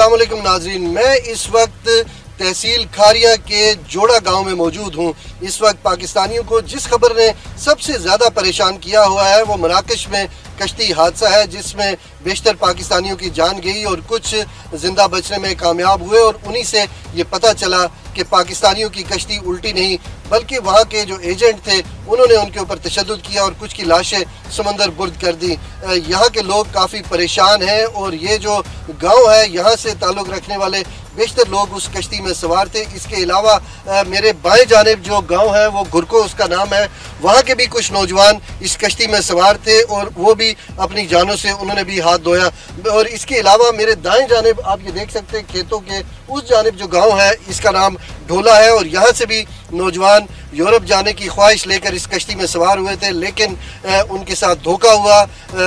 अस्सलाम वालेकुम नाजरीन, मैं इस वक्त तहसील खारिया के जोड़ा गांव में मौजूद हूं। इस वक्त पाकिस्तानियों को जिस खबर ने सबसे ज़्यादा परेशान किया हुआ है वो मराकश में कश्ती हादसा है, जिसमें बेशतर पाकिस्तानियों की जान गई और कुछ जिंदा बचने में कामयाब हुए। और उन्हीं से ये पता चला कि पाकिस्तानियों की कश्ती उल्टी नहीं बल्कि वहाँ के जो एजेंट थे उन्होंने उनके ऊपर तशद्दुद किया और कुछ की लाशें समंदर बुर्द कर दी। यहाँ के लोग काफ़ी परेशान हैं और ये जो गांव है यहाँ से ताल्लुक़ रखने वाले बेशतर लोग उस कश्ती में सवार थे। इसके अलावा मेरे बाएं जानिब जो गांव है वो गुरको उसका नाम है, वहाँ के भी कुछ नौजवान इस कश्ती में सवार थे और वो भी अपनी जानों से उन्होंने भी हाथ धोया। और इसके अलावा मेरे दाएं जानिब आप ये देख सकते हैं खेतों के उस जानिब जो गांव है इसका नाम ढोला है और यहाँ से भी नौजवान यूरोप जाने की ख्वाहिश लेकर इस कश्ती में सवार हुए थे, लेकिन उनके साथ धोखा हुआ,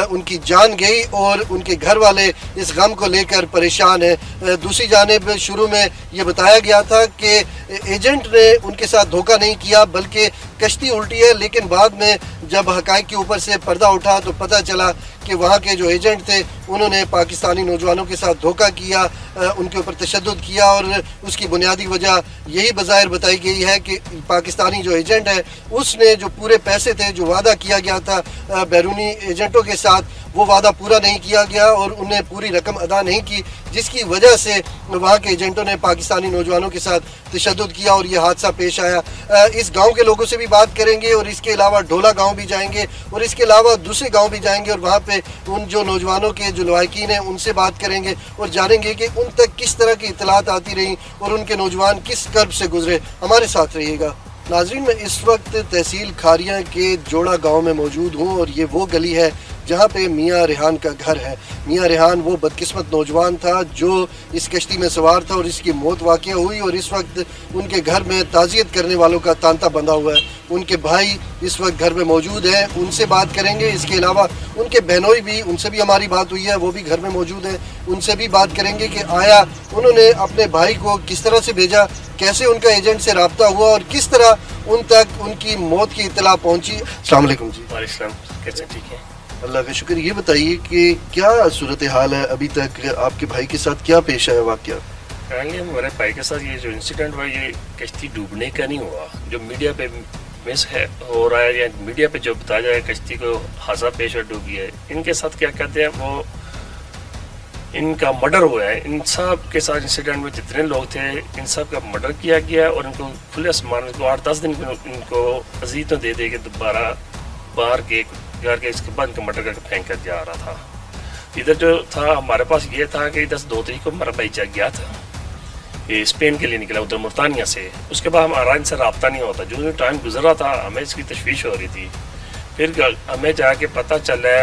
उनकी जान गई और उनके घर वाले इस गम को लेकर परेशान हैं। दूसरी जानिब शुरू में ये बताया गया था कि एजेंट ने उनके साथ धोखा नहीं किया बल्कि कश्ती उल्टी है, लेकिन बाद में जब हक़ाइक़ के ऊपर से पर्दा उठा तो पता चला कि वहाँ के जो एजेंट थे उन्होंने पाकिस्तानी नौजवानों के साथ धोखा किया, उनके ऊपर तशद्दुद किया और उसकी बुनियादी वजह यही बज़ाहिर बताई गई है कि पाकिस्तानी जो एजेंट है उसने जो पूरे पैसे थे जो वादा किया गया था बैरूनी एजेंटों के साथ वो वादा पूरा नहीं किया गया और उन्हें पूरी रकम अदा नहीं की, जिसकी वजह से वहाँ के एजेंटों ने पाकिस्तानी नौजवानों के साथ तशद्दुद किया और ये हादसा पेश आया। इस गांव के लोगों से भी बात करेंगे और इसके अलावा ढोला गांव भी जाएंगे और इसके अलावा दूसरे गांव भी जाएंगे और वहाँ पे उन जो नौजवानों के जो लवाकिन हैं उनसे बात करेंगे और जानेंगे कि उन तक किस तरह की इत्तलात आती रही और उनके नौजवान किस कर्ब से गुजरे। हमारे साथ रहिएगा। नाज़रीन, मैं इस वक्त तहसील खारिया के जोड़ा गाँव में मौजूद हूँ और ये वो गली है जहाँ पे मियाँ रेहान का घर है। मियाँ रेहान वो बदकिस्मत नौजवान था जो इस कश्ती में सवार था और इसकी मौत वाक़या हुई और इस वक्त उनके घर में ताज़ियत करने वालों का तांता बंधा हुआ है। उनके भाई इस वक्त घर में मौजूद हैं, उनसे बात करेंगे। इसके अलावा उनके बहनोई भी, उनसे भी हमारी बात हुई है, वो भी घर में मौजूद हैं, उनसे भी बात करेंगे कि आया उन्होंने अपने भाई को किस तरह से भेजा, कैसे उनका एजेंट से रब्ता हुआ और किस तरह उन तक उनकी मौत की इत्तला पहुँची। अस्सलाम वालेकुम जी। वालेकुम, कैसे? ठीक है, अल्लाह का शुक्र। ये बताइए कि क्या सूरत हाल है अभी तक, आपके भाई के साथ क्या पेश आया वाक़या? हमारे भाई के साथ ये जो इंसिडेंट हुआ ये कश्ती डूबने का नहीं हुआ, जो मीडिया पे मिस है हो रहा है या मीडिया पे जो बताया जाए कश्ती को हादसा पेश और डूबी है, इनके साथ क्या कहते हैं वो इनका मर्डर हुआ है। इन सब के साथ इंसिडेंट में जितने लोग थे इन सब का मर्डर किया गया और इनको खुले आसमान को 8-10 दिन इनको अजीतों दे के दोबारा बाहर के घर के इसके बाद इनका मर्डर करके फेंक कर जा रहा था। इधर जो था हमारे पास ये था कि 10-2 तारीख को हमारा भाई चक गया था, ये स्पेन के लिए निकला उधर मुल्तानिया से। उसके बाद हमारा इनसे रब्ता नहीं होता, जो टाइम गुजर रहा था हमें इसकी तशवीश हो रही थी। फिर हमें जाके पता चला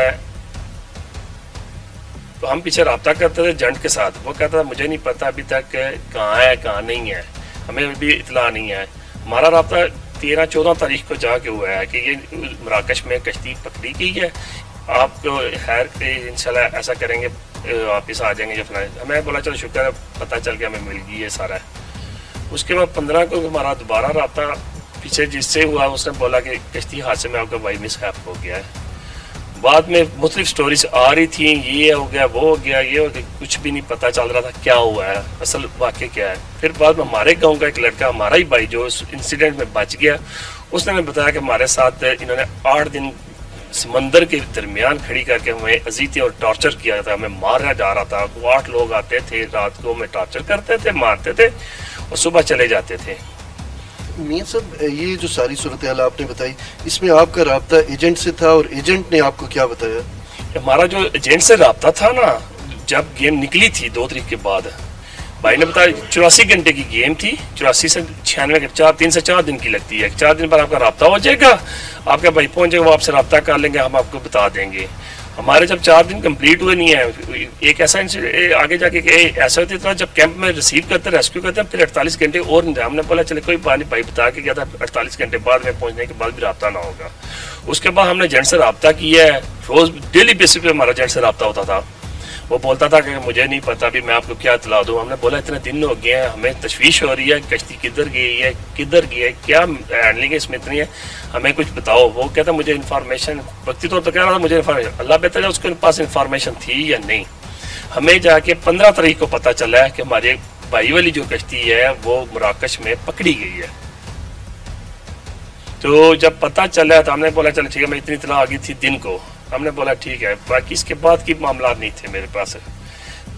तो हम पीछे रब्ता करते थे एजेंट के साथ, वो कहता था मुझे नहीं पता अभी तक कहाँ है कहाँ नहीं है, हमें भी इतला नहीं है। हमारा रब्ता 13-14 तारीख को जाके हुआ है कि ये मराकश में कश्ती पकड़ी गई है, आपको खैर इंशाल्लाह ऐसा करेंगे वापस आ जाएंगे। जब हमें बोला चलो शुक्र है पता चल गया हमें मिल गई है सारा। उसके बाद 15 को हमारा दोबारा रब्ता पीछे जिससे हुआ उसने बोला कि कश्ती हादसे में आपका भाई मिसहैप हो गया है। बाद में मुख्तलिफ स्टोरीज आ रही थी, ये हो गया वो हो गया ये हो गया, कुछ भी नहीं पता चल रहा था क्या हुआ है, असल वाक़या क्या है। फिर बाद में हमारे गांव का एक लड़का, हमारा ही भाई जो उस इंसिडेंट में बच गया, उसने बताया कि हमारे साथ इन्होंने 8 दिन समंदर के दरमियान खड़ी करके हमें अजीती और टॉर्चर किया था, हमें मारा जा रहा था। वो 8 लोग आते थे रात को, हमें टॉर्चर करते थे, मारते थे और सुबह चले जाते थे। मियां साहब, ये जो सारी सूरत हाल आपने बताई इसमें आपका रब्ता एजेंट से था और एजेंट ने आपको क्या बताया? हमारा जो एजेंट से रब्ता था ना, जब गेम निकली थी 2 तारीख के बाद, भाई ने बताया 84 घंटे की गेम थी, 84 से 96 3 से 4 दिन की लगती है। 4 दिन पर आपका रब्ता हो जाएगा, आपका भाई पहुंच जाएगा, वो आपसे रब्ता कर लेंगे, हम आपको बता देंगे। हमारे जब 4 दिन कंप्लीट हुए नहीं है, एक ऐसा आगे जाके ऐसा होता था जब कैंप में रिसीव करते रेस्क्यू करते हैं फिर 48 घंटे और नहीं, हमने बोला चले कोई बात नहीं, भाई बता के गया था 48 घंटे बाद में पहुंचने के बाद भी रब्ता ना होगा। उसके बाद हमने एजेंट से रब्ता किया है, रोज डेली बेसिस पे हमारा एजेंट से रब्ता होता था। वो बोलता था कि मुझे नहीं पता अभी मैं आपको क्या इतला दूँ। हमने बोला इतने दिन हो गए हैं, हमें तशवीश हो रही है, कश्ती किधर गई है किधर गई है, क्या हैंडलिंग है इसमें इतनी है, हमें कुछ बताओ। वो कहता मुझे इन्फॉर्मेशन, वक्ती तौर पर कह रहा था मुझे इन्फॉर्मेशन, अल्लाह बेहतर है उसके पास इन्फॉर्मेशन थी या नहीं। हमें जाके 15 तारीख को पता चला है कि हमारे भाई वाली जो कश्ती है वो मराकश में पकड़ी गई है। तो जब पता चला तो हमने बोला चलो ठीक है, मैं इतनी इत्तला आ गई थी दिन को, हमने बोला ठीक है, बाकी इसके बाद की मामला नहीं थे मेरे पास।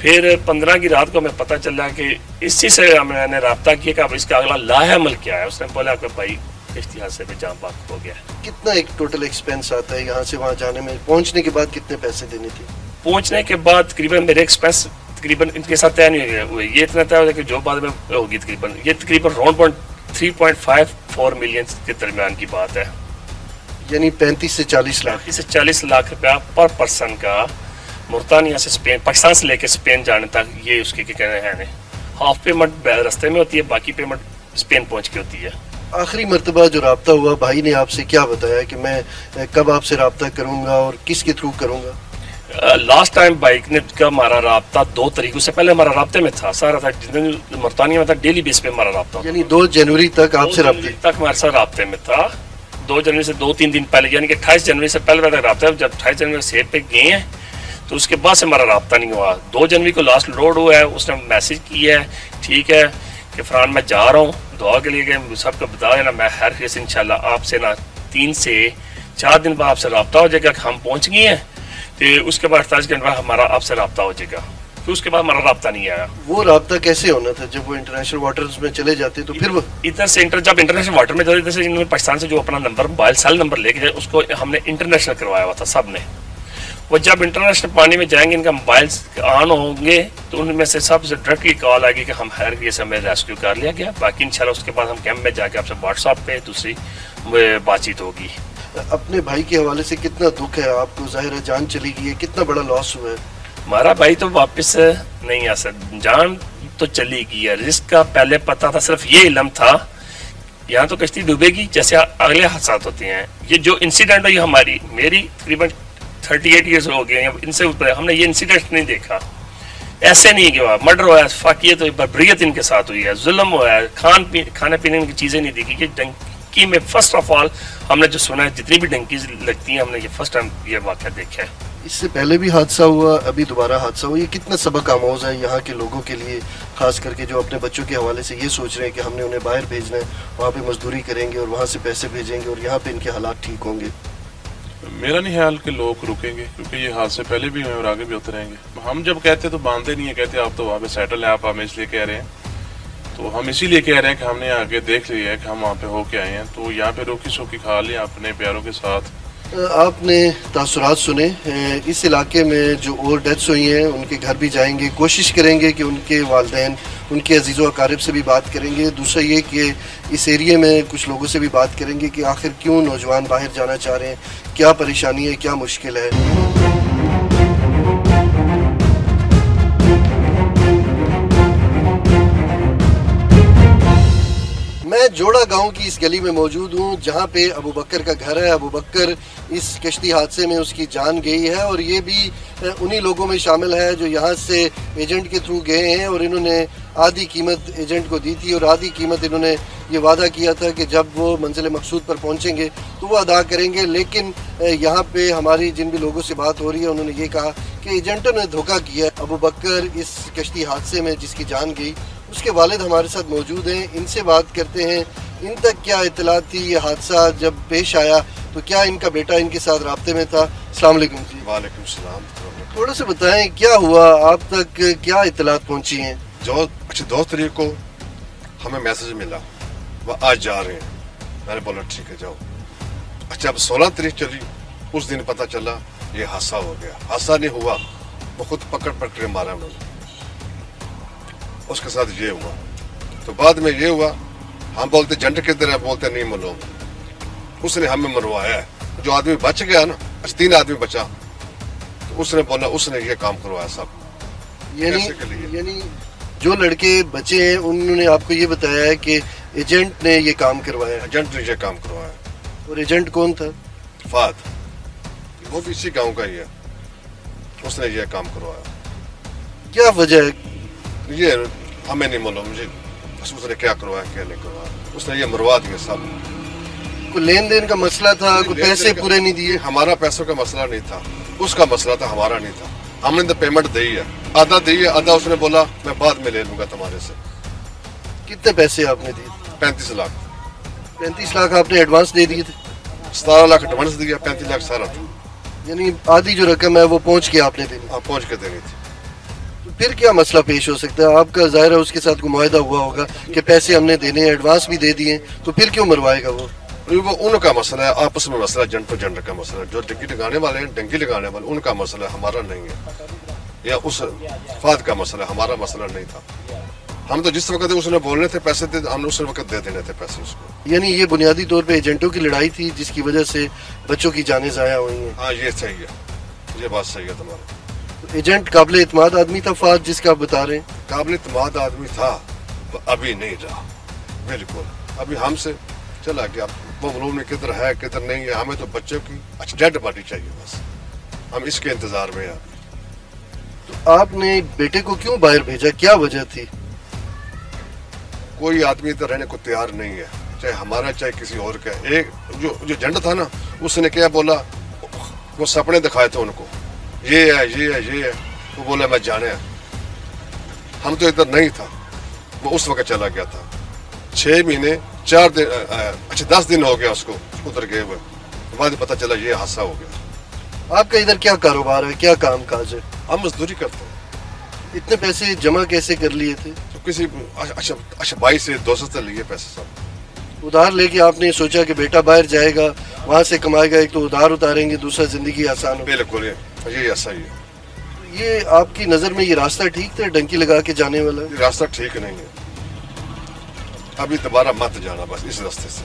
फिर 15 की रात को हमें पता चला कि इसी से हमने रब्ता किया कि अब इसका अगला लाहेअमल क्या है। उसने बोला कि भाई कश्ती हादसे में जान बाक हो गया। कितना एक टोटल एक्सपेंस आता है यहाँ से वहाँ जाने में? पहुँचने के बाद कितने पैसे देने थे? पहुँचने के बाद तकरीबन मेरे एक्सपेंस तकरीबन इनके साथ तय नहीं हुए, ये इतना तय हो कि जो बाद में होगी तकरीबन राउंड 3.54 मिलियन के दरमियान की बात है, यानी 35 से 40 लाख। 35 से 40 लाख रुपया पर पर्सन का मुल्तानिया से स्पेन, पाकिस्तान से लेके स्पेन जाने तक। ये उसके क्या कहने हैं, हाफ पेमेंट रास्ते में होती है, बाकी पेमेंट स्पेन पहुंच के होती है। आखिरी मर्तबा जो रब्ता हुआ, भाई ने आपसे क्या बताया कि मैं कब आपसे रब्ता करूंगा और किसके थ्रू करूंगा? लास्ट टाइम बाइक ने का हमारा रब्ता 2 तारीख से पहले हमारा रब्ते में था, सारा था जितने मुल्तानिया में था, डेली बेस पे हमारा रब्ता, यानी 2 जनवरी तक आपसे रब्ते तक हमारे साथ रब्ते में था। 2 जनवरी से 2-3 दिन पहले, यानी कि 28 जनवरी से पहले तक रब्ता। जब 28 जनवरी सेब पे गए हैं तो उसके बाद से हमारा रब्ता नहीं हुआ। 2 जनवरी को लास्ट लोड हुआ है, उसने मैसेज किया है ठीक है कि फरहान मैं जा रहा हूँ, दुआ के लिए सबको बता देना, मैं हर केस इंशाल्लाह आपसे ना 3 से 4 दिन बाद आपसे रब्ता हो जाएगा कि हम पहुँच गए हैं। तो उसके बाद 28 घंटे बाद हमारा आपसे रब्ता हो जाएगा। तो उसके बाद हमारा रब्ता नहीं आया। वो रब्ता कैसे होना था जब वो इंटरनेशनल वाटर्स में चले जाते? तो फिर वो इधर से जब इंटरनेशनल वाटर में जाते, इधर से इन्होंने पाकिस्तान से जो अपना नंबर मोबाइल सेल नंबर लेके जाए उसको हमने इंटरनेशनल करवाया हुआ था सब ने। वो जब इंटरनेशनल पानी में जाएंगे, इनका मोबाइल ऑन होंगे तो उनमें से सबसे डायरेक्टली कॉल आएगी कि हम हर केस हमें रेस्क्यू कर लिया गया। बाकी इंशाल्लाह उसके बाद हम कैंप में जाके आपसे व्हाट्सएप पे दूसरी बातचीत होगी। अपने भाई के हवाले से कितना दुख है आपको? जाहिर है जान चली गई है, कितना बड़ा लॉस हुआ है? हमारा भाई तो वापस नहीं आ सकता, जान तो चली गई है। रिस्क का पहले पता था, सिर्फ ये इल्म था यहाँ तो कश्ती डूबेगी जैसे अगले हादसा होते हैं। ये जो इंसिडेंट है, ये मेरी तकरीबन 38 ईयर्स हो गए हैं, इनसे ऊपर हमने ये इंसिडेंट नहीं देखा। ऐसे नहीं कि मर्डर हुआ है, फाकियत हुई, बर्बरियत इनके साथ हुई है, जुल्म हुआ है, खाने पीने की चीज़ें नहीं देखी। ये डंकी में फर्स्ट ऑफ ऑल हमने जो सुना है, जितनी भी डंकीज लगती हैं, हमने ये फर्स्ट टाइम ये वाक़या देखा है। इससे पहले भी हादसा हुआ, अभी दोबारा हादसा हुआ। ये कितना सबक आमोज है यहाँ के लोगों के लिए, खास करके जो अपने बच्चों के हवाले से ये सोच रहे हैं कि हमने उन्हें बाहर भेजना है, वहाँ पे मजदूरी करेंगे और वहाँ से पैसे भेजेंगे और यहाँ पे इनके हालात ठीक होंगे। मेरा नहीं ख्याल कि लोग रुकेंगे, क्योंकि ये हादसे पहले भी हुए और आगे भी होते रहेंगे। हम जब कहते तो बांधते नहीं है, कहते आप तो वहाँ पे सेटल हैं, आप हमें इसलिए कह रहे हैं। तो हम इसीलिए कह रहे हैं कि हमने आगे देख लिया है कि हम वहाँ पे होके आए हैं, तो यहाँ पे रोकी सोकी खा लिया अपने प्यारों के साथ। आपने तासुरात सुने, इस इलाके में जो और डेथ्स हुई हैं उनके घर भी जाएंगे, कोशिश करेंगे कि उनके वालिदैन, उनके अजीज़ व अकारिब से भी बात करेंगे। दूसरा ये कि इस एरिए में कुछ लोगों से भी बात करेंगे कि आखिर क्यों नौजवान बाहर जाना चाह रहे हैं, क्या परेशानी है, क्या मुश्किल है। मैं जोड़ा गांव की इस गली में मौजूद हूं जहां पे अबू बकर का घर है। अबू बकर इस कश्ती हादसे में उसकी जान गई है और ये भी उन्हीं लोगों में शामिल है जो यहाँ से एजेंट के थ्रू गए हैं और इन्होंने आधी कीमत एजेंट को दी थी और आधी कीमत इन्होंने ये वादा किया था कि जब वो मंजिल मकसूद पर पहुँचेंगे तो वो अदा करेंगे। लेकिन यहाँ पे हमारी जिन भी लोगों से बात हो रही है उन्होंने ये कहा कि एजेंटों ने धोखा किया। अबू बकर इस कश्ती हादसे में जिसकी जान गई, उसके वालिद हमारे साथ मौजूद हैं, इनसे बात करते हैं इन तक क्या इत्तला थी। ये हादसा जब पेश आया तो क्या इनका बेटा इनके साथ राब्ते में था? अस्सलाम वालेकुम जी। वालेकुम सलाम। थोड़ा सा बताएं क्या हुआ, आप तक क्या इत्तलात पहुंची हैं? जो 2 तारीख को हमें मैसेज मिला वह आज जा रहे हैं, मैंने बोला ठीक है जाओ। अच्छा, अब 16 तारीख चली, उस दिन पता चला ये हादसा हो गया। हादसा नहीं हुआ, वो खुद पकड़ के मारा उन्होंने, उसके साथ ये हुआ। तो बाद में ये हुआ, हम बोलते जंट किधर है, बोलते नहीं मालूम, उसने हमें मरवाया है। जो आदमी बच गया ना, 3 आदमी बचा, तो उसने बोला उसने ये काम करवाया सब। यानी जो लड़के बचे हैं उन्होंने आपको ये बताया है कि एजेंट ने ये काम करवाया? एजेंट ने ये काम करवाया। और एजेंट कौन था? फाद, वो भी इसी गांव का ही है, उसने ये काम करवाया। क्या वजह है? ये हमें नहीं मालूम मुझे, उसने क्या करवाया क्या नहीं करवाया, उसने ये मरवा दिया सब। कोई लेन देन का मसला था, कोई पैसे पूरे नहीं दिए? हमारा पैसों का मसला नहीं था, उसका मसला था, हमारा नहीं था। हमने तो पेमेंट दी है, आधा दी है, आधा उसने बोला मैं बाद में ले लूंगा तुम्हारे से। कितने पैसे आपने दिए? 35 लाख। 35 लाख आपने एडवांस दे दिए थे? 17 लाख एडवांस दिया, 35 लाख सारा था। यानी आधी जो रकम है वो पहुंच के आपने देनी। आप पहुंच के देनी थी। तो फिर क्या मसला पेश हो सकता है? आपका जाहिर है उसके साथ कोई मुआहदा हुआ होगा कि पैसे हमने देने, एडवांस भी दे दिए, तो फिर क्यों मरवाएगा वो? वो उनका मसला है, आपस में मसला, जन टू जन का मसला है। जो डंकी लगाने वाले हैं, डंकी लगाने वाले, उनका मसला है, हमारा नहीं है। या उस फाद का मसला है, हमारा मसला नहीं था। हम तो जिस वक्त उसने बोलने थे पैसे थे, हमने उस वक्त दे देने थे पैसे उसको। यानी ये बुनियादी तौर पे एजेंटों की लड़ाई थी जिसकी वजह से बच्चों की जानें ज़ाया हुई हैं। हाँ ये सही है, ये बात सही है तुम्हारी। एजेंट काबिल इत्माद आदमी था फाद जिसका आप बता रहे हैं? काबिल इत्माद आदमी था, अभी नहीं रहा बिल्कुल। अभी हमसे चला गया, वो मालूम नहीं किधर है किधर नहीं है। हमें तो बच्चों की अच्छा डेड बॉडी चाहिए बस, हम इसके इंतजार में हैं। तो आपने बेटे को क्यों बाहर भेजा, क्या वजह थी? कोई आदमी इधर रहने को तैयार नहीं है, चाहे हमारा चाहे किसी और का। एक जो एजेंट था ना, उसने क्या बोला, वो सपने दिखाए थे उनको, ये है ये है ये है, वो बोला मैं जाने है। हम तो इधर नहीं था, वो उस वक्त चला गया था। 6 महीने 4 दिन, अच्छा 10 दिन हो गया उसको उधर गए हुए। बाद में पता चला ये हादसा हो गया। आपका इधर क्या कारोबार है, क्या काम काज है? हम मजदूरी करते हैं। इतने पैसे जमा कैसे कर लिए थे? तो किसी अच्छा भाई से 200 से लिए पैसे सब उधार लेके आपने सोचा कि बेटा बाहर जाएगा, वहाँ से कमाएगा, एक तो उधार उतारेंगे, दूसरा जिंदगी आसान हो। बिल्कुल ये ऐसा ही है। ये आपकी नज़र में ये रास्ता ठीक था डंकी लगा के जाने वाला? ये रास्ता ठीक नहीं है, अभी दोबारा मत जाना बस इस रास्ते से।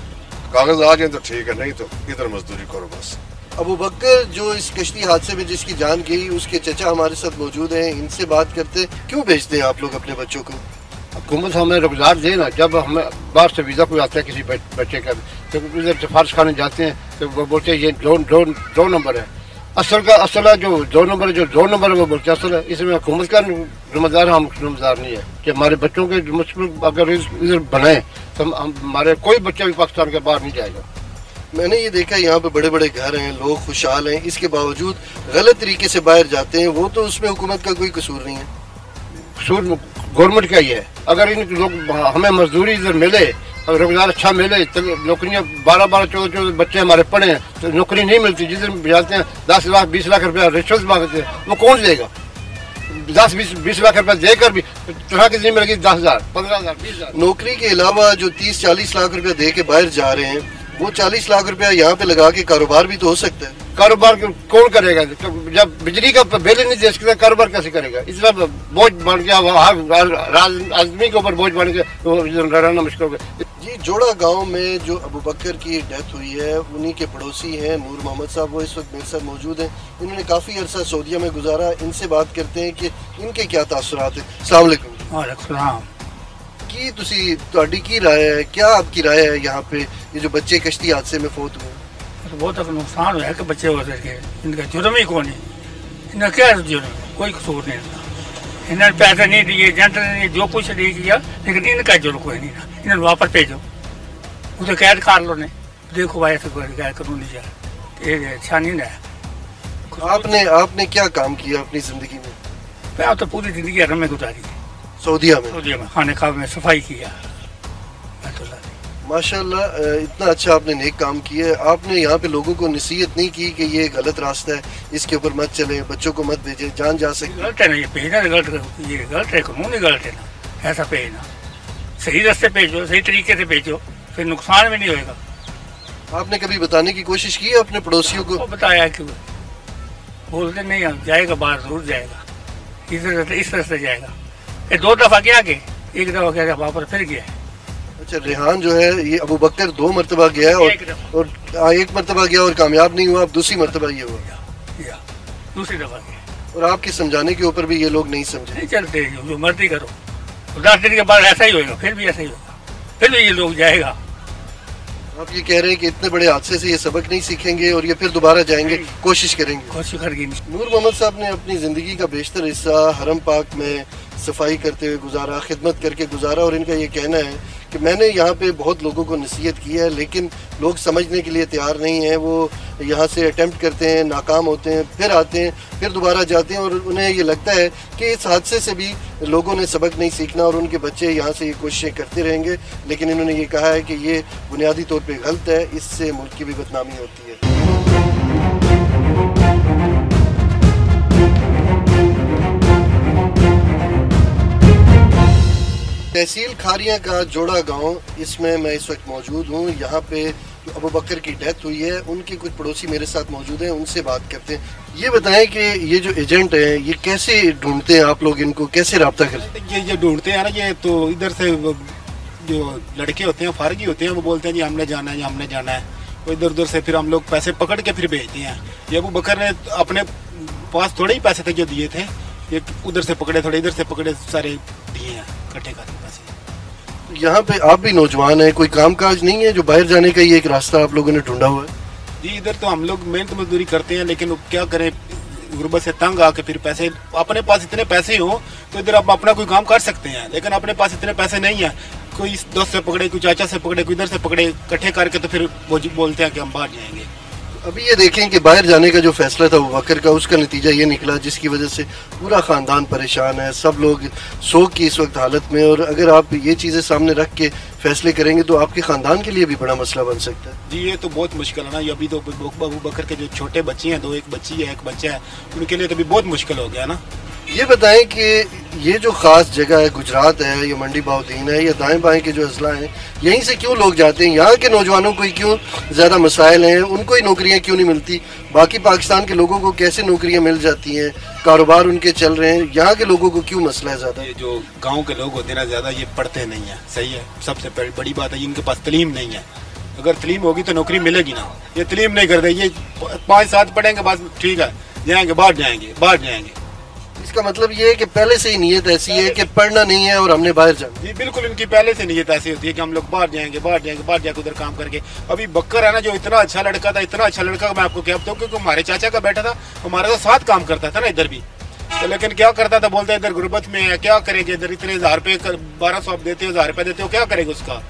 कागज आ जाए तो ठीक है, नहीं तो इधर मजदूरी करो बस। अबू बकर जो इस कश्ती हादसे में जिसकी जान गई, उसके चचा हमारे साथ मौजूद हैं, इनसे बात करते। क्यों भेजते हैं आप लोग अपने बच्चों को? हुकूमत हमें रुखसार दे ना, जब हमें बाहर से वीज़ा कोई आता है किसी बच्चे का, तो इधर सिफारिश खाने जाते हैं तो वो बोलते हैं ये दो नंबर है। असल है जो 2 नंबर है, जो 2 नंबर है वो बोलते हैं असल है। इसमें हुकूमत का जिम्मेदार, हम जिम्मेदार नहीं है कि हमारे बच्चों के मुस्तकबिल अगर इधर बनाए तो हमारे कोई बच्चा भी पाकिस्तान के बाहर नहीं जाएगा। मैंने ये देखा यहाँ पे बड़े बड़े घर हैं, लोग खुशहाल हैं, इसके बावजूद गलत तरीके से बाहर जाते हैं। वो तो उसमें हुकूमत का कोई कसूर नहीं है, कसूर गवर्नमेंट का ही है। अगर इन लोग हमें मजदूरी इधर मिले और रोजगार अच्छा मिले तो नौकरियाँ 12-12, 14 बच्चे हमारे पढ़े हैं तो नौकरी नहीं मिलती। जिस दिन जाते हैं 10 लाख 20 लाख रुपया रिश्वत मांगते हैं, वो कौन देगा? 10-20 लाख रुपया देकर भी तरह की नहीं मिलेगी। 10,000 15,000 20,000 नौकरी के अलावा जो 30-40 लाख रुपया दे के बाहर जा रहे हैं, वो 40 लाख रुपया यहाँ पे लगा के कारोबार भी तो हो सकता है। कारोबार कौन करेगा? जब बिजली का बिल नहीं दे सकता, कारोबार कैसे करेगा? इतना बोझ बन गया, आदमी के ऊपर बोझ बन गया, रहना मुश्किल हो गया। जी, जोड़ा गांव में जो अबू बकर की डेथ हुई है, उन्हीं के पड़ोसी हैं नूर मोहम्मद साहब, वो इस वक्त मेरे साथ मौजूद हैं। इन्होंने काफ़ी अरसा सऊदीया में गुजारा। इनसे बात करते हैं कि इनके क्या तासुरात हैं। अस्सलाम वालेकुम। वालेकुम। की तुसी ਤੁਹਾਡੀ ਕੀ राय है, क्या आपकी राय है यहाँ पे ये जो बच्चे कश्ती हादसे में फौत हुए? तो बहुत अब नुकसान हुआ है कि बच्चे हो सके, इनका जुर्म ही कौन है? इनका क्या जुर्म? कोई कसूर नहीं था। इन्होंने पैसे नहीं दिए, एजेंट ने जो कुछ नहीं किया, लेकिन इनका जुर्म कोई नहीं था। इन्हें वापस भेजो, उसे कैद कर लो ने, देखो भाई ऐसे कैद कानूनी जा, ये अच्छा नहीं है। आपने क्या काम किया अपनी जिंदगी में? मैं तो पूरी जिंदगी हरम में गुजारी, सऊदीया में। सऊदीया में खाने का में सफाई किया। माशाल्लाह, इतना अच्छा आपने नेक काम किया है। आपने यहाँ पे लोगों को नसीहत नहीं की कि ये गलत रास्ता है, इसके ऊपर मत चले, बच्चों को मत भेजे, जान जा सकती। गलत है ना ये भेजना, गलत ये गलत है, कानून ही गलत है ना ऐसा भेजना। सही रास्ते भेजो, सही तरीके से भेजो, फिर नुकसान भी नहीं होगा। आपने कभी बताने की कोशिश की है अपने पड़ोसियों को? बताया कि बोलते नहीं जाएगा, बाहर जरूर जाएगा, इस रास्ते जाएगा। ये 2 दफा गया कि 1 दफा गया, वापस फिर गया। अच्छा, रेहान जो है ये अबू बकर 2 मरतबा गया है और 1 मरतबा गया और कामयाब नहीं हुआ, अब दूसरी मरतबा ये हुआ, दूसरी दफा गया। और आपके समझाने के ऊपर भी ये लोग नहीं समझे। नहीं चलते, जो मर्जी करो, 10 दिन के बाद ऐसा ही होगा, फिर भी ऐसा ही होगा, फिर भी ये लोग जाएगा। आप ये कह रहे हैं कि इतने बड़े हादसे से ये सबक नहीं सीखेंगे और ये फिर दोबारा जाएंगे, कोशिश करेंगे? कोशिश करेंगे। नूर मोहम्मद साहब ने अपनी ज़िंदगी का बेशतर हिस्सा हरम पाक में सफाई करते हुए गुजारा, खिदमत करके गुजारा, और इनका ये कहना है कि मैंने यहाँ पे बहुत लोगों को नसीहत की है, लेकिन लोग समझने के लिए तैयार नहीं हैं। वो यहाँ से अटेम्प्ट करते हैं, नाकाम होते हैं, फिर आते हैं, फिर दोबारा जाते हैं और उन्हें ये लगता है कि इस हादसे से भी लोगों ने सबक नहीं सीखना और उनके बच्चे यहाँ से ये कोशिशें करते रहेंगे। लेकिन इन्होंने ये कहा है कि ये बुनियादी तौर पे गलत है, इससे मुल्क की भी बदनामी होती है। तहसील खारिया का जोड़ा गांव, इसमें मैं इस वक्त मौजूद हूँ। यहाँ पे जो अबू बकर की डेथ हुई है, उनके कुछ पड़ोसी मेरे साथ मौजूद हैं, उनसे बात करते हैं। ये बताएं कि ये जो एजेंट हैं, ये कैसे ढूंढते हैं आप लोग, इनको कैसे रब्ता करते हैं? ये ढूंढते हैं ना, ये तो इधर से जो लड़के होते हैं, फारगी होते हैं, वो बोलते हैं जी हमने जाना है, हमने जाना है। वो इधर उधर से फिर हम लोग पैसे पकड़ के फिर भेजते हैं। ये अबू बकर ने अपने पास थोड़े ही पैसे थे जो दिए थे, ये उधर से पकड़े, थोड़े इधर से पकड़े, सारे दिए हैं इकट्ठे करके पैसे। यहाँ पे आप भी नौजवान हैं, कोई काम काज नहीं है जो बाहर जाने का ये एक रास्ता आप लोगों ने ढूंढा हुआ है? जी इधर तो हम लोग मेहनत मजदूरी करते हैं, लेकिन क्या करें, गुर्बत से तंग आके फिर पैसे, अपने पास इतने पैसे हो तो इधर आप अपना कोई काम कर सकते हैं, लेकिन अपने पास इतने पैसे नहीं है। कोई दोस्त से पकड़े, कोई चाचा से पकड़े, कोई इधर से पकड़े, इकट्ठे करके तो फिर वो बोलते हैं कि हम बाहर जाएंगे। अभी ये देखें कि बाहर जाने का जो फैसला था अबू बकर का, उसका नतीजा ये निकला जिसकी वजह से पूरा ख़ानदान परेशान है, सब लोग सोग की इस वक्त हालत में। और अगर आप ये चीज़ें सामने रख के फैसले करेंगे तो आपके ख़ानदान के लिए भी बड़ा मसला बन सकता है। जी ये तो बहुत मुश्किल है ना, अभी तो अबू बकर के जो छोटे बच्चे हैं, दो, एक बच्ची है, एक बच्चा है, उनके लिए तो अभी बहुत मुश्किल हो गया ना। ये बताएं कि ये जो ख़ास जगह है, गुजरात है, ये मंडी बाउद्दीन है, या दाएं बाएं के जो अजला हैं, यहीं से क्यों लोग जाते हैं? यहाँ के नौजवानों को ही क्यों ज़्यादा मसाइल हैं, उनको ही नौकरियाँ क्यों नहीं मिलती? बाकी पाकिस्तान के लोगों को कैसे नौकरियाँ मिल जाती हैं, कारोबार उनके चल रहे हैं, यहाँ के लोगों को क्यों मसला है ज़्यादा? ये जो गाँव के लोग होते हैं ना, ज़्यादा ये पढ़ते नहीं है, सही है, सबसे बड़ी बात है इनके पास तलीम नहीं है। अगर तलीम होगी तो नौकरी मिलेगी ना, ये तलीम नहीं करते, ये 5-7 पढ़ेंगे बस ठीक है, जाएंगे बाहर जाएंगे। इसका मतलब ये है कि पहले से ही नीयत ऐसी है कि पढ़ना नहीं है और हमने बाहर जाना। जी बिल्कुल, इनकी पहले से नीयत ऐसी होती है कि हम लोग बाहर जाके उधर काम करके। अभी बकर है ना, जो इतना अच्छा लड़का था, मैं आपको क्या बताऊँ, क्योंकि हमारे चाचा का बेटा था, हमारे साथ काम करता था ना इधर भी, तो लेकिन क्या करता था, बोलते इधर गुर्बत में है, क्या करेंगे इधर, इतने 1000 रुपये 1200 आप देते हो, 1000 रुपये देते हो, क्या करेंगे उसका,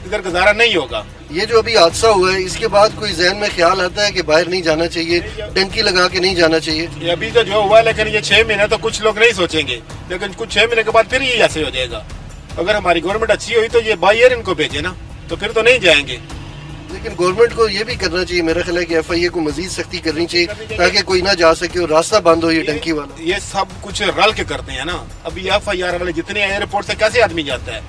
इधर गुजारा नहीं होगा। ये जो अभी हादसा हुआ है, इसके बाद कोई जहन में ख्याल आता है कि बाहर नहीं जाना चाहिए, डंकी लगा के नहीं जाना चाहिए? ये अभी तो जो हुआ है, लेकिन ये 6 महीने तो कुछ लोग नहीं सोचेंगे, लेकिन कुछ 6 महीने के बाद फिर ये ऐसे हो जाएगा। अगर हमारी गवर्नमेंट अच्छी हुई तो ये बाई एयर इनको भेजे ना, तो फिर तो नहीं जाएंगे। लेकिन गवर्नमेंट को ये भी करना चाहिए, मेरा ख्याल है कि FIA को मजीद सख्ती करनी चाहिए ताकि कोई ना जा सके और रास्ता बंद हो ये डंकी वाला। ये सब कुछ रल के करते हैं ना। अभी FIR वाले जितने एयरपोर्ट से कैसे आदमी जाता है,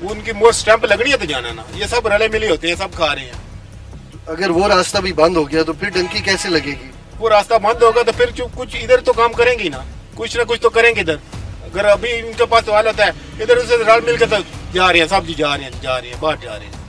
उनकी मोस्ट स्टैंप लगनी है तो जाना ना, ये सब रले मिले होते हैं, सब खा रहे हैं। अगर वो रास्ता भी बंद हो गया तो फिर डंकी कैसे लगेगी? वो रास्ता बंद होगा तो फिर कुछ इधर तो काम करेंगे ना कुछ तो करेंगे इधर। अगर अभी इनके पास तो हाल होता है, इधर उधर रल मिल के तो जा रहे हैं, सब जी जा रहे हैं, बाहर जा रहे हैं।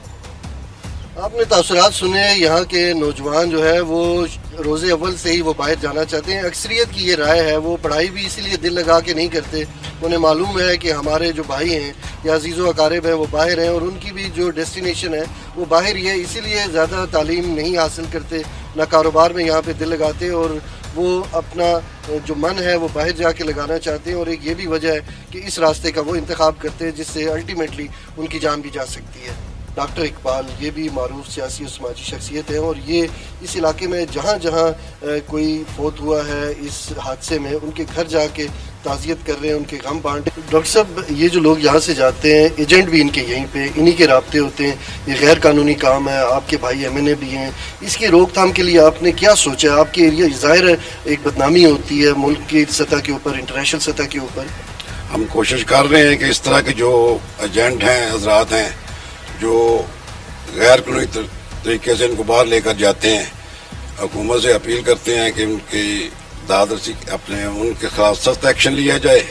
आपने तासुरात सुने, यहाँ के नौजवान जो है वो रोज़े अव्वल से ही वो बाहर जाना चाहते हैं। अक्सरियत की ये राय है, वो पढ़ाई भी इसीलिए दिल लगा के नहीं करते। उन्हें मालूम है कि हमारे जो भाई हैं या अजीज़ो अकारिब हैं वो बाहर हैं और उनकी भी जो डेस्टिनेशन है वो बाहर ही है, इसीलिए ज़्यादा तालीम नहीं हासिल करते, ना कारोबार में यहाँ पे दिल लगाते और वो अपना जो मन है वो बाहर जाके लगाना चाहते हैं। और एक ये भी वजह है कि इस रास्ते का वो इंतखाब करते हैं जिससे अल्टीमेटली उनकी जान भी जा सकती है। डॉक्टर इकबाल ये भी मारूफ सियासी और समाजी शख्सियत है और ये इस इलाके में जहाँ जहाँ कोई फौत हुआ है इस हादसे में, उनके घर जाके ताज़ियत कर रहे हैं, उनके गम बांट। डॉक्टर साहब, ये जो लोग यहाँ से जाते हैं, एजेंट भी इनके यहीं पे, इन्हीं के राब्ते होते हैं, ये गैर कानूनी काम है, आपके भाई MNA भी हैं, इसकी रोकथाम के लिए आपने क्या सोचा? आपके एरिया ज़ाहिर है एक बदनामी होती है मुल्क की सतह के ऊपर, इंटरनेशनल सतह के ऊपर। हम कोशिश कर रहे हैं कि इस तरह के जो एजेंट हैं, हजरात हैं जो गैर कानूनी तरीके से इनको बाहर लेकर जाते हैं, हुकूमत से अपील करते हैं कि उनकी दादरसी अपने उनके खिलाफ सख्त एक्शन लिया जाए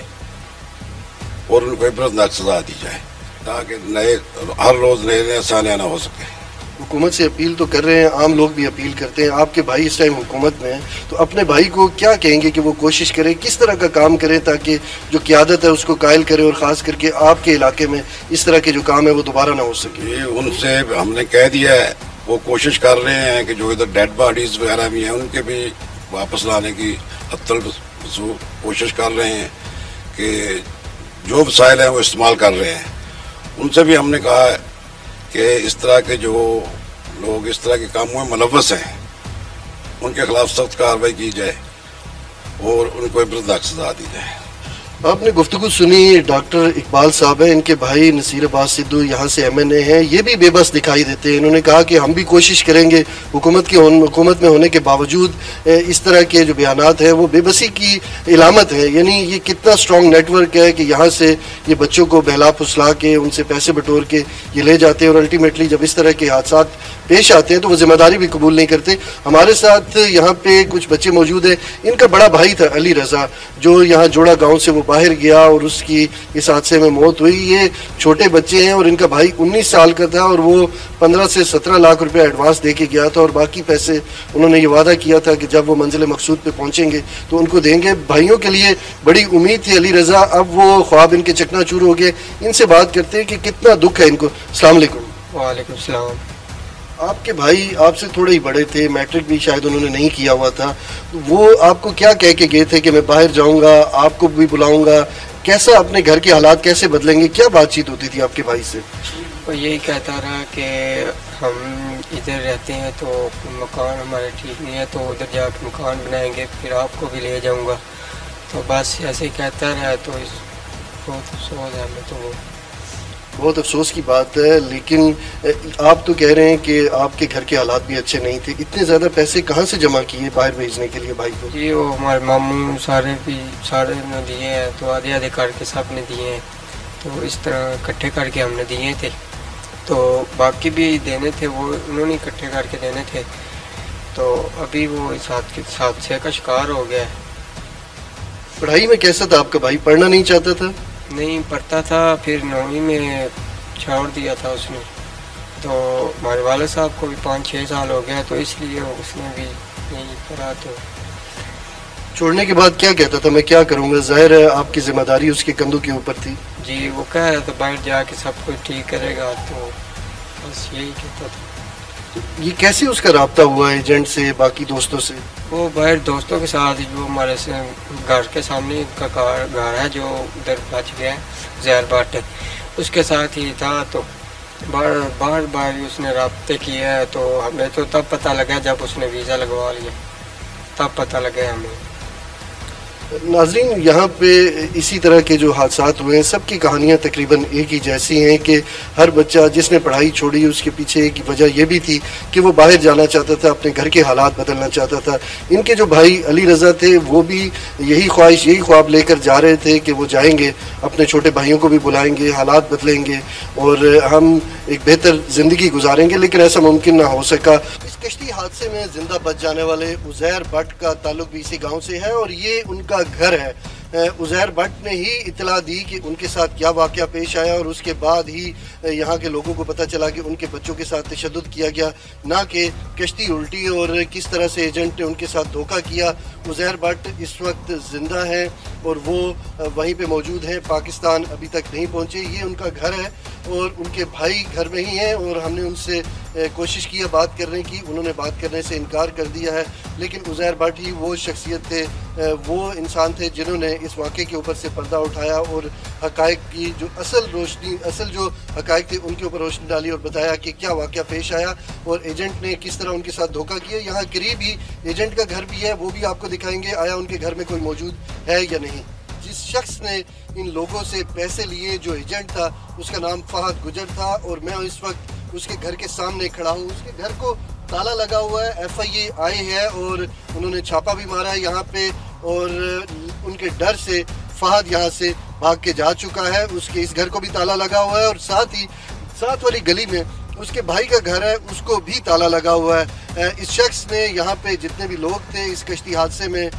और उनको इबरतनाक सजा दी जाए ताकि नए हर रोज नए सानिया ना हो सके। हुकूमत से अपील तो कर रहे हैं, आम लोग भी अपील करते हैं। आपके भाई इस टाइम हुकूमत में हैं, तो अपने भाई को क्या कहेंगे कि वो कोशिश करे, किस तरह का काम करे ताकि जो क़यादत है उसको कायल करे और ख़ास करके आपके इलाके में इस तरह के जो काम है वो दोबारा ना हो सके? ये उनसे हमने कह दिया है, वो कोशिश कर रहे हैं कि जो इधर डेड बॉडीज वगैरह भी हैं उनके भी वापस लाने की हत्तल कोशिश कर रहे हैं कि जो वसाइल हैं वो इस्तेमाल कर रहे हैं। उनसे भी हमने कहा कि इस तरह के जो लोग इस तरह के कामों में मुलव्वस हैं उनके खिलाफ सख्त कार्रवाई की जाए और उनको इब्रतनाक सजा दी जाए। आपने गुफ्तगू सुनी, डॉक्टर इकबाल साहब है, इनके भाई नसीर अब्बास सिद्धू यहाँ से MNA हैं, ये भी बेबस दिखाई देते हैं। इन्होंने कहा कि हम भी कोशिश करेंगे, हुकूमत में होने के बावजूद इस तरह के जो बयानात हैं वो बेबसी की इलामत है। यानी ये कितना स्ट्रॉन्ग नेटवर्क है कि यहाँ से ये बच्चों को बहला फुसला के उनसे पैसे बटोर के ये ले जाते हैं और अल्टीमेटली जब इस तरह के हादसा पेश आते हैं तो वो जिम्मेदारी भी कबूल नहीं करते। हमारे साथ यहाँ पे कुछ बच्चे मौजूद हैं। इनका बड़ा भाई था अली रजा, जो यहाँ जोड़ा गाँव से वो बाहर गया और उसकी इस हादसे में मौत हुई। ये छोटे बच्चे हैं और इनका भाई 19 साल का था और वो 15 से 17 लाख रुपए एडवांस दे के गया था और बाकी पैसे उन्होंने ये वादा किया था कि जब वो मंजिल मकसूद पे पहुंचेंगे तो उनको देंगे। भाइयों के लिए बड़ी उम्मीद थी अली रजा, अब वो ख्वाब इनके चकनाचूर हो गए। इनसे बात करते हैं कि कितना दुख है इनको। अस्सलाम वालेकुम। वालेकुम सलाम। आपके भाई आपसे थोड़े ही बड़े थे, मैट्रिक भी शायद उन्होंने नहीं किया हुआ था, वो आपको क्या कह के गए थे कि मैं बाहर जाऊंगा, आपको भी बुलाऊंगा? कैसा अपने घर के हालात कैसे बदलेंगे, क्या बातचीत होती थी आपके भाई से? वो यही कहता रहा कि हम इधर रहते हैं तो मकान हमारे ठीक नहीं है, तो उधर जाकर मकान बनाएंगे, फिर आपको भी ले जाऊंगा। तो बस ऐसे ही कहता रहा। तो बहुत अफसोस है हमें, तो बहुत अफसोस की बात है। लेकिन आप तो कह रहे हैं कि आपके घर के हालात भी अच्छे नहीं थे। इतने ज़्यादा पैसे कहाँ से जमा किए बाहर भेजने के लिए भाई को? जी वो हमारे मामू सारे ने दिए हैं, तो आधे आधे करके सब ने दिए हैं, तो इस तरह इकट्ठे करके हमने दिए थे। तो बाकी भी देने थे, वो उन्होंने इकट्ठे करके देने थे। तो अभी वो इस हादसे का शिकार हो गया है। पढ़ाई में कैसा था आपका भाई, पढ़ना नहीं चाहता था? नहीं पढ़ता था, फिर 9वीं में छोड़ दिया था उसने। तो हमारे वाले साहब को भी 5-6 साल हो गया, तो इसलिए उसने भी नहीं पढ़ा। तो छोड़ने के बाद क्या कहता था, मैं क्या करूँगा? जाहिर है आपकी जिम्मेदारी उसके कंधों के ऊपर थी। जी वो कह रहा था बाहर जाके सब कुछ ठीक करेगा, तो बस यही कहता था। ये कैसे उसका राब्ता हुआ एजेंट से, बाकी दोस्तों से? वो बाहर दोस्तों के साथ, जो हमारे से घर के सामने का घर है जो उधर बच गया जहर बाट, उसके साथ ही था। तो बार उसने राब्ते किए हैं। तो हमें तो तब पता लगा जब उसने वीज़ा लगवा लिया, तब पता लगा हमें। नाज़रीन, यहाँ पे इसी तरह के जो हादसात हुए हैं सबकी कहानियाँ तकरीबन एक ही जैसी हैं कि हर बच्चा जिसने पढ़ाई छोड़ी उसके पीछे एक वजह यह भी थी कि वो बाहर जाना चाहता था, अपने घर के हालात बदलना चाहता था। इनके जो भाई अली रज़ा थे वो भी यही ख्वाहिश, यही ख्वाब लेकर जा रहे थे कि वो जाएंगे, अपने छोटे भाइयों को भी बुलाएंगे, हालात बदलेंगे और हम एक बेहतर ज़िंदगी गुजारेंगे, लेकिन ऐसा मुमकिन ना हो सका। इस कश्ती हादसे में जिंदा बच जाने वाले उज़ैर भट्ट का ताल्लुक भी इसी गाँव से है और ये उनका घर है। उज़ैर भट्ट ने ही इतला दी कि उनके साथ क्या वाक़या पेश आया और उसके बाद ही यहाँ के लोगों को पता चला कि उनके बच्चों के साथ तशद्दुद किया गया, ना कि कश्ती उल्टी और किस तरह से एजेंट ने उनके साथ धोखा किया। उज़ैर भट्ट इस वक्त ज़िंदा हैं और वो वहीं पे मौजूद हैं, पाकिस्तान अभी तक नहीं पहुँचे। ये उनका घर है और उनके भाई घर में ही हैं और हमने उनसे कोशिश की है बात करने की, उन्होंने बात करने से इनकार कर दिया है। लेकिन उज़ैर भट्ट ही वो शख्सियत थे, वो इंसान थे जिन्होंने इस वाक़े के ऊपर से पर्दा उठाया और हक़ाइक़ की जो असल जो हक़ाइक़ थे उनके ऊपर रोशनी डाली और बताया कि क्या वाक़या पेश आया और एजेंट ने किस तरह उनके साथ धोखा किया। यहाँ करीब ही एजेंट का घर भी है, वो भी आपको दिखाएंगे, आया उनके घर में कोई मौजूद है या नहीं। जिस शख्स ने इन लोगों से पैसे लिए जो एजेंट था उसका नाम फहद गुजर था और मैं इस वक्त उसके घर के सामने खड़ा हूँ। उसके घर को ताला लगा हुआ है, FIA आए हैं और उन्होंने छापा भी मारा है यहाँ पे और उनके डर से फहद यहाँ से भाग के जा चुका है। उसके इस घर को भी ताला लगा हुआ है और साथ ही साथ वाली गली में उसके भाई का घर है, उसको भी ताला लगा हुआ है। इस शख्स ने यहाँ पे जितने भी लोग थे इस कश्ती हादसे में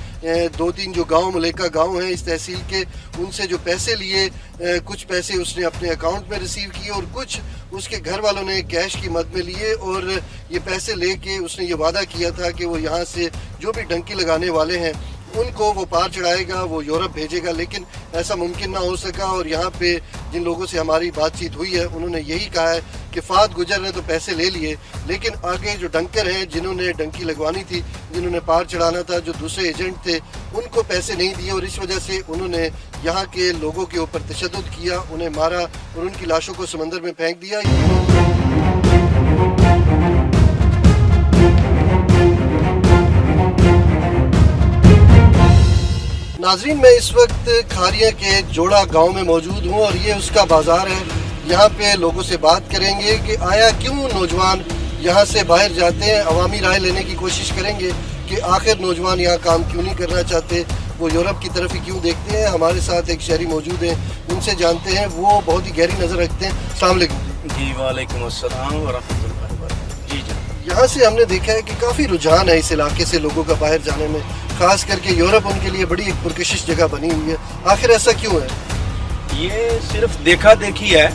2-3 जो गांव मलेका गांव हैं इस तहसील के, उनसे जो पैसे लिए, कुछ पैसे उसने अपने अकाउंट में रिसीव किए और कुछ उसके घर वालों ने कैश की मद में लिए और ये पैसे लेके उसने ये वादा किया था कि वो यहाँ से जो भी डंकी लगाने वाले हैं उनको वो पार चढ़ाएगा, वो यूरोप भेजेगा। लेकिन ऐसा मुमकिन ना हो सका और यहाँ पे जिन लोगों से हमारी बातचीत हुई है उन्होंने यही कहा है कि फहद गुजर ने तो पैसे ले लिए लेकिन आगे जो डंकर हैं जिन्होंने डंकी लगवानी थी, जिन्होंने पार चढ़ाना था, जो दूसरे एजेंट थे, उनको पैसे नहीं दिए और इस वजह से उन्होंने यहाँ के लोगों के ऊपर तशद्दुद किया, उन्हें मारा और उनकी लाशों को समंदर में फेंक दिया। नाजरीन, मैं इस वक्त खारिया के जोड़ा गांव में मौजूद हूं और ये उसका बाजार है। यहाँ पे लोगों से बात करेंगे कि आया क्यों नौजवान यहाँ से बाहर जाते हैं। अवामी राय लेने की कोशिश करेंगे कि आखिर नौजवान यहाँ काम क्यों नहीं करना चाहते, वो यूरोप की तरफ ही क्यों देखते हैं। हमारे साथ एक शहरी मौजूद हैं, उनसे जानते हैं। वो बहुत ही गहरी नज़र रखते हैं। अस्सलाम वालेकुम। जी वालेकुम अस्सलाम व रहमतुल्लाहि व बरकातहू। जी जी, यहाँ से हमने देखा है कि काफ़ी रुझान है इस इलाके से लोगों का बाहर जाने में, खास करके यूरोप उनके लिए बड़ी एक पुरकशिश जगह बनी हुई है। आखिर ऐसा क्यों है? ये सिर्फ देखा देखी है।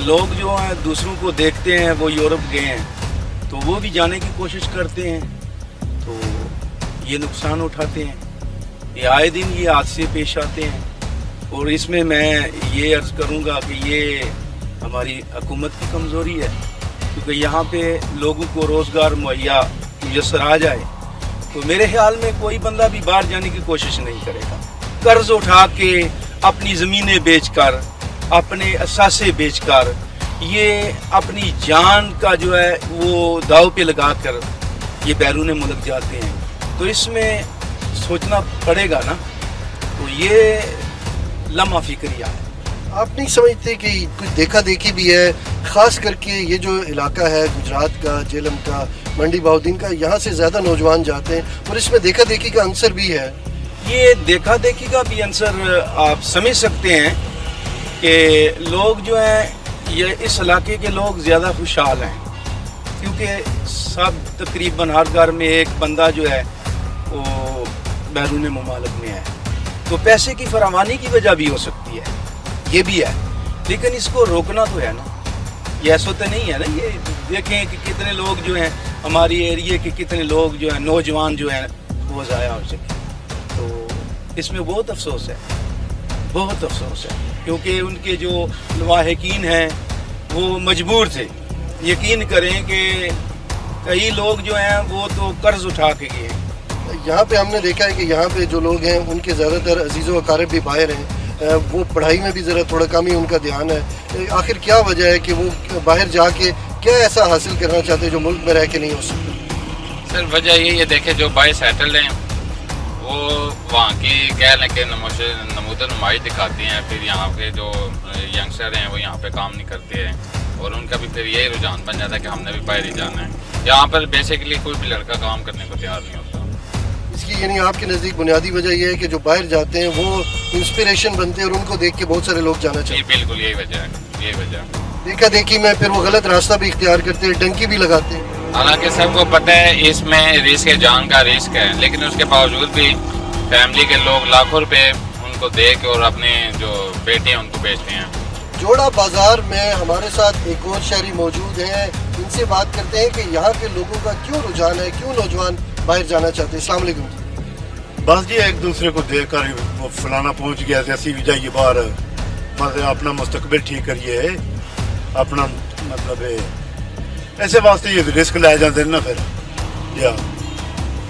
लोग जो हैं दूसरों को देखते हैं, वो यूरोप गए हैं तो वो भी जाने की कोशिश करते हैं, तो ये नुकसान उठाते हैं। ये आए दिन ये हादसे पेश आते हैं और इसमें मैं ये अर्ज़ करूँगा कि ये हमारी हुकूमत की कमज़ोरी है, क्योंकि यहाँ पे लोगों को रोज़गार मुहैया मुयसर आ जाए तो मेरे ख्याल में कोई बंदा भी बाहर जाने की कोशिश नहीं करेगा। कर्ज उठा के, अपनी ज़मीनें बेचकर, अपने असासे बेचकर, ये अपनी जान का जो है वो दाव पे लगाकर ये बैरून मुल्क जाते हैं, तो इसमें सोचना पड़ेगा ना। तो ये लम्हा फिक्रिया है। आप नहीं समझते कि कुछ देखा देखी भी है? खास करके ये जो इलाका है गुजरात का, जेलम का, मंडी बाउद्दीन का, यहाँ से ज़्यादा नौजवान जाते हैं और इसमें देखा देखी का अंसर भी है। ये देखा देखी का भी अंसर आप समझ सकते हैं कि लोग जो हैं, ये इस इलाके के लोग ज़्यादा खुशहाल हैं, क्योंकि सब तकरीबन हर घर में एक बंदा जो है वो बैरून मुमालिक में है, तो पैसे की फरावानी की वजह भी हो सकती है, ये भी है। लेकिन इसको रोकना तो है ना, ये ऐसा तो नहीं है ना। ये देखें कि कितने लोग जो हैं हमारी एरिया के, कितने लोग जो हैं नौजवान जो हैं वो ज़ाया हो सके, तो इसमें बहुत अफसोस है, बहुत अफसोस है, क्योंकि उनके जो लवाहिकीन हैं वो मजबूर थे। यकीन करें कि कई लोग जो हैं वो तो कर्ज उठा के गए हैं। यहाँ पे हमने देखा है कि यहाँ पे जो लोग हैं उनके ज़्यादातर अजीज़ो अकारिब भी बाहर हैं, वो पढ़ाई में भी ज़रा थोड़ा कम ही उनका ध्यान है। आखिर क्या वजह है कि वो बाहर जाके क्या ऐसा हासिल करना चाहते हैं जो मुल्क में रह के नहीं हो सकता? सर वजह यही है, देखे जो बाहर सेटल्ड हैं वो वहाँ की गैर लेके नमूद नुमाइश दिखाती हैं, फिर यहाँ के जो यंगस्टर हैं वो यहाँ पे काम नहीं करते हैं और उनका भी फिर यही रुझान बन जाता है कि हमने भी बाहर ही जाना है। यहाँ पर बेसिकली कोई भी लड़का काम करने को तैयार नहीं होता। इसकी यानी आपके नज़दीक बुनियादी वजह यह है कि जो बाहर जाते हैं वो इंस्पिरेशन बनते हैं और उनको देख के बहुत सारे लोग जाना चाहिए। बिल्कुल यही वजह है, यही वजह। देखा देखी में फिर वो गलत रास्ता भी इख्तियार करते हैं, डंकी भी लगाते हैं। हालांकि सबको पता है इसमें रिस्क है, जान का रिस्क है, लेकिन उसके बावजूद भी फैमिली के लोग लाखों रुपए उनको दे के और अपने जो बेटे हैं उनको बेचते हैं। जोड़ा बाजार में हमारे साथ एक और शहरी मौजूद हैं, इनसे बात करते हैं कि यहाँ के लोगों का क्यों रुझान है, क्यों नौजवान बाहर जाना चाहते हैं। अस्सलाम वालेकुम। बस जी एक दूसरे को देख कर वो फलाना पहुँच गया, ऐसी भी जाइए बाहर, मतलब अपना मुस्तकबिल ठीक करिए, अपना मतलब ऐसे वास्ते ये रिस्क लै जाते ना फिर, या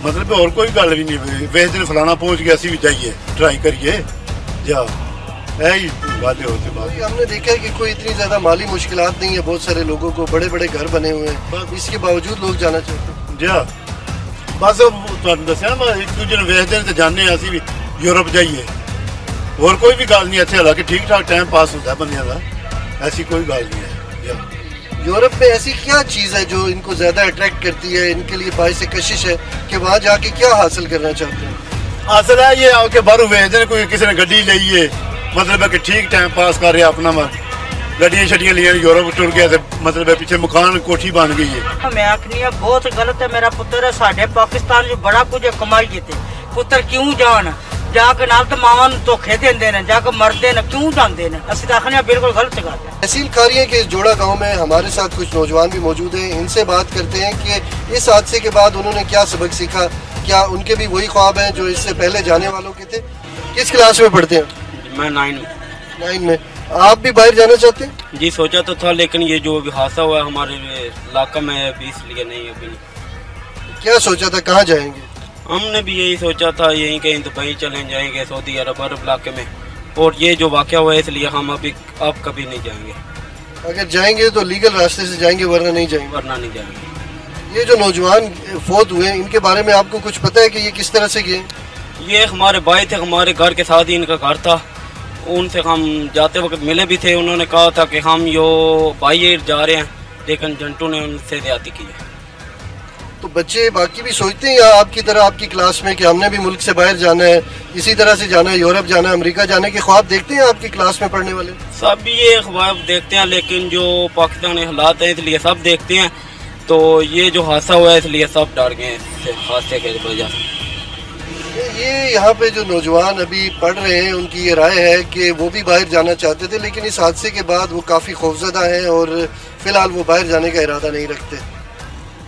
मतलब और कोई गल भी नहीं। वैसे दिन फलाना पहुँच गया, असी भी जाइए ट्राई करिए, या यही बातें होती बात। हमने देखा है कि कोई इतनी ज़्यादा माली मुश्किलात नहीं है, बहुत सारे लोगों को बड़े बड़े घर बने हुए हैं, इसके बावजूद लोग जाना चाहते हैं। जी बस तुहानू दस्या एक दूजे ने वेखते हैं तो जाने असी भी यूरोप जाइए, और कोई भी गल नहीं इत्थे, हालांकि ठीक ठाक टाइम पास होता है बंदियां दा, ऐसी कोई गल नहीं है। यूरोप में ऐसी क्या चीज़ है जो इनको ज़्यादा अट्रैक्ट करती है, इनके लिए बाइस कशिश है कि वहाँ जाके क्या हासिल करना चाहते हैं? हासिल है ये आके बाहरों वेखते हैं, कोई किसी ने गड्डी ली है, मतलब है कि ठीक टाइम पास कर रहा अपना, गड्डियां छड्डियां लिया यूरोप टुर गया, मतलब है पीछे मकान कोठी बन गई है। मैं आखनी है बहुत गलत है, मेरा पुत्र है, साढ़े पाकिस्तान जो बड़ा कुछ कमाई थे, पुत्र क्यों जान जाके नाल तो मावां नूं धोखे देंदे ने, जाके मरदे ने, क्यों जांदे ने? असीं तां आखने बिल्कुल गलत गल है। तहसील खारिया के इस जोड़ा गांव में हमारे साथ कुछ नौजवान भी मौजूद हैं, इनसे बात करते हैं कि इस हादसे के बाद उन्होंने क्या सबक सीखा, क्या उनके भी वही ख्वाब हैं जो इससे पहले जाने वालों के थे। किस क्लास में पढ़ते हैं? मैं 9 में। आप भी बाहर जाना चाहते हैं? जी सोचा तो था, लेकिन ये जो हादसा हुआ हमारे इलाका में अभी, इसलिए नहीं अभी। क्या सोचा था, कहाँ जाएंगे? हमने भी यही सोचा था, यहीं कहीं दुबई चले जाएंगे, सऊदी अरब इलाके में, और ये जो वाक़या हुआ है इसलिए हम अभी अब कभी नहीं जाएंगे। अगर जाएंगे तो लीगल रास्ते से जाएंगे, वरना नहीं जाएंगे। वरना नहीं जाएंगे। ये जो नौजवान फोत हुए इनके बारे में आपको कुछ पता है कि ये किस तरह से गए? ये हमारे भाई थे, हमारे घर के साथ ही इनका घर था। उनसे हम जाते वक्त मिले भी थे। उन्होंने कहा था कि हम यो भाई जा रहे हैं, लेकिन जंटू ने उनसे ज्यादती की है। तो बच्चे बाकी भी सोचते हैं या आपकी तरह आपकी क्लास में कि हमने भी मुल्क से बाहर जाना है, इसी तरह से जाना है, यूरोप जाना है, अमेरिका जाने के ख्वाब देखते हैं आपकी क्लास में पढ़ने वाले? सब ये ख्वाब देखते हैं, लेकिन जो पाकिस्तानी हालात हैं इसलिए सब देखते हैं। तो ये जो हादसा हुआ है इसलिए सब डर गए हैं हादसे के वजह से। ये यहाँ पे जो नौजवान अभी पढ़ रहे हैं उनकी ये राय है कि वो भी बाहर जाना चाहते थे, लेकिन इस हादसे के बाद वो काफ़ी खौफजदा हैं और फिलहाल वो बाहर जाने का इरादा नहीं रखते।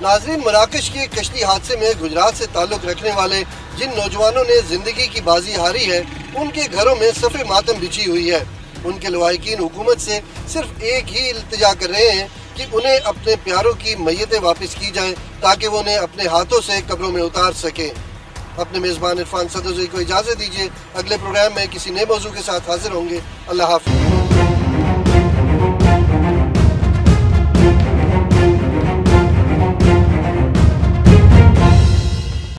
नाज़रीन, मराकश के कश्ती हादसे में गुजरात से ताल्लुक़ रखने वाले जिन नौजवानों ने ज़िंदगी की बाजी हारी है, उनके घरों में सफ़े मातम बिछी हुई है। उनके लवाहिकीन हुकूमत से सिर्फ एक ही इल्तिजा कर रहे हैं कि उन्हें अपने प्यारों की मैयतें वापस की जाएं, ताकि वो उन्हें अपने हाथों से कब्रों में उतार सकें। अपने मेज़बान इरफान सदोज़ी को इजाज़त दीजिए। अगले प्रोग्राम में किसी नए मौजू के साथ हाजिर होंगे। अल्लाह हाफ़िज़।